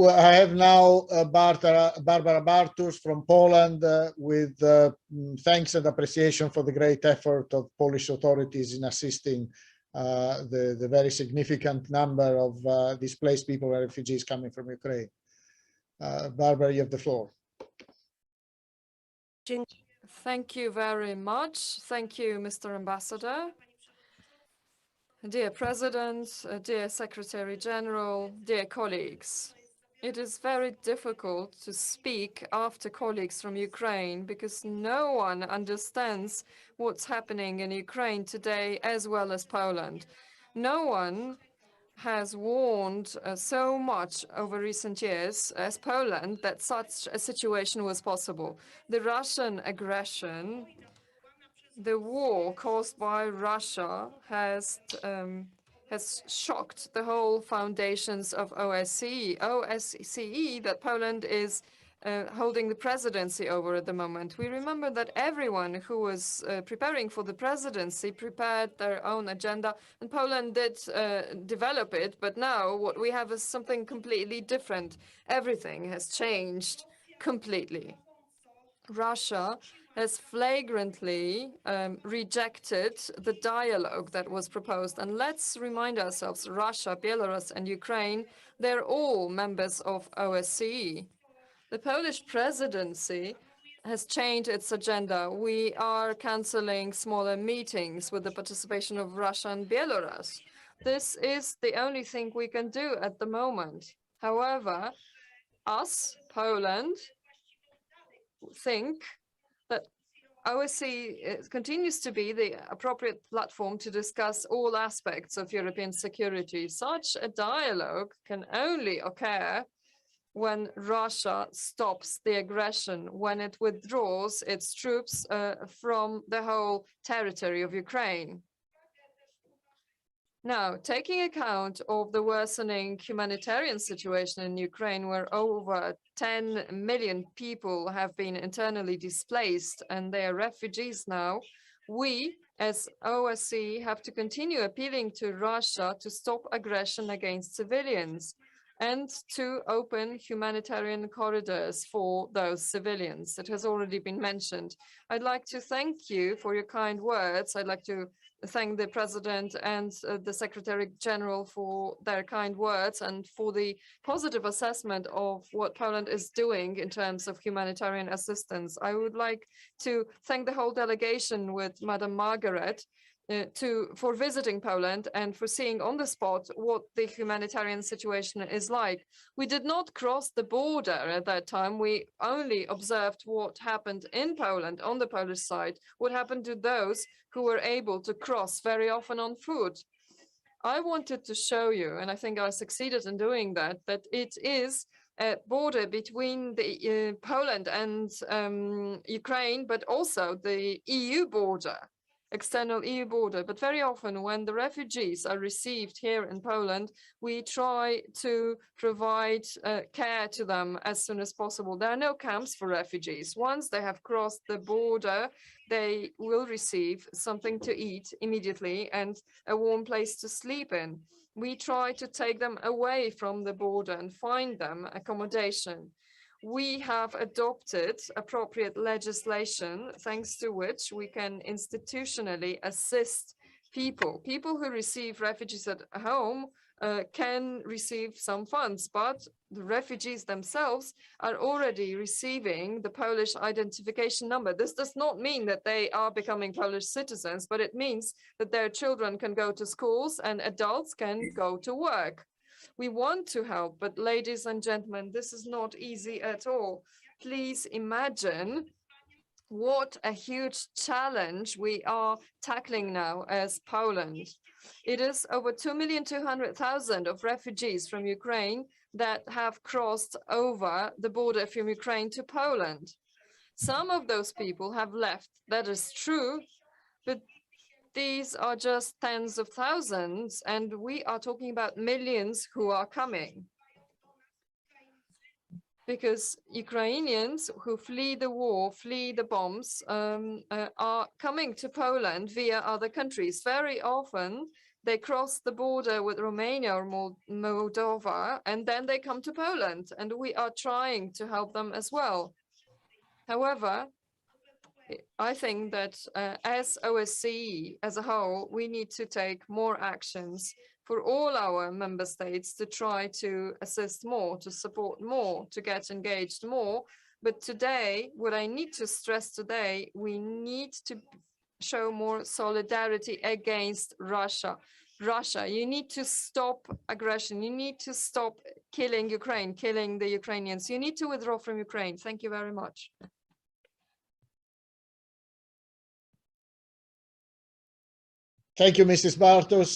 I have now Barbara Bartusz from Poland with thanks and appreciation for the great effort of Polish authorities in assisting the very significant number of displaced people and refugees coming from Ukraine. Barbara, you have the floor. Thank you very much. Thank you, Mr. Ambassador. Dear President, dear Secretary General, dear colleagues. It is very difficult to speak after colleagues from Ukraine because no one understands what's happening in Ukraine today as well as Poland. No one has warned so much over recent years as Poland that such a situation was possible. The Russian aggression, the war caused by Russia has shocked the whole foundations of OSCE. OSCE that Poland is holding the presidency over at the moment. We remember that everyone who was preparing for the presidency prepared their own agenda, and Poland did develop it, but now what we have is something completely different. Everything has changed completely. Russia has flagrantly rejected the dialogue that was proposed. And let's remind ourselves, Russia, Belarus, and Ukraine, they're all members of OSCE. The Polish presidency has changed its agenda. We are canceling smaller meetings with the participation of Russia and Belarus. This is the only thing we can do at the moment. However, us, Poland, think that OSCE continues to be the appropriate platform to discuss all aspects of European security. Such a dialogue can only occur when Russia stops the aggression, when it withdraws its troops from the whole territory of Ukraine. Now, taking account of the worsening humanitarian situation in Ukraine, where over 10 million people have been internally displaced and they are refugees now, we, as OSCE, have to continue appealing to Russia to stop aggression against civilians and to open humanitarian corridors for those civilians. It has already been mentioned. I'd like to thank you for your kind words. I'd like to thank the President and the Secretary General for their kind words and for the positive assessment of what Poland is doing in terms of humanitarian assistance. I would like to thank the whole delegation with Madam Margaret for visiting Poland and for seeing on the spot what the humanitarian situation is like. We did not cross the border at that time. We only observed what happened in Poland, on the Polish side, what happened to those who were able to cross, very often on foot. I wanted to show you, and I think I succeeded in doing that, that it is a border between the Poland and Ukraine, but also the EU border. External EU border. But very often when the refugees are received here in Poland, we try to provide care to them as soon as possible. There are no camps for refugees. Once they have crossed the border, they will receive something to eat immediately and a warm place to sleep in. We try to take them away from the border and find them accommodation. We have adopted appropriate legislation, thanks to which we can institutionally assist people. People who receive refugees at home can receive some funds, but the refugees themselves are already receiving the Polish identification number. This does not mean that they are becoming Polish citizens, but it means that their children can go to schools and adults can go to work. We want to help, but ladies and gentlemen, this is not easy at all. Please imagine what a huge challenge we are tackling now as Poland. It is over 2,200,000 of refugees from Ukraine that have crossed over the border from Ukraine to Poland. Some of those people have left, that is true, but these are just tens of thousands, and we are talking about millions who are coming. because Ukrainians who flee the war, flee the bombs, are coming to Poland via other countries. Very often they cross the border with Romania or Moldova, and then they come to Poland, and we are trying to help them as well. However, I think that as OSCE as a whole, we need to take more actions for all our member states to try to assist more, to support more, to get engaged more. But today, what I need to stress today, we need to show more solidarity against Russia. Russia, you need to stop aggression. You need to stop killing Ukraine, killing the Ukrainians. You need to withdraw from Ukraine. Thank you very much. Thank you, Mrs. Bartos.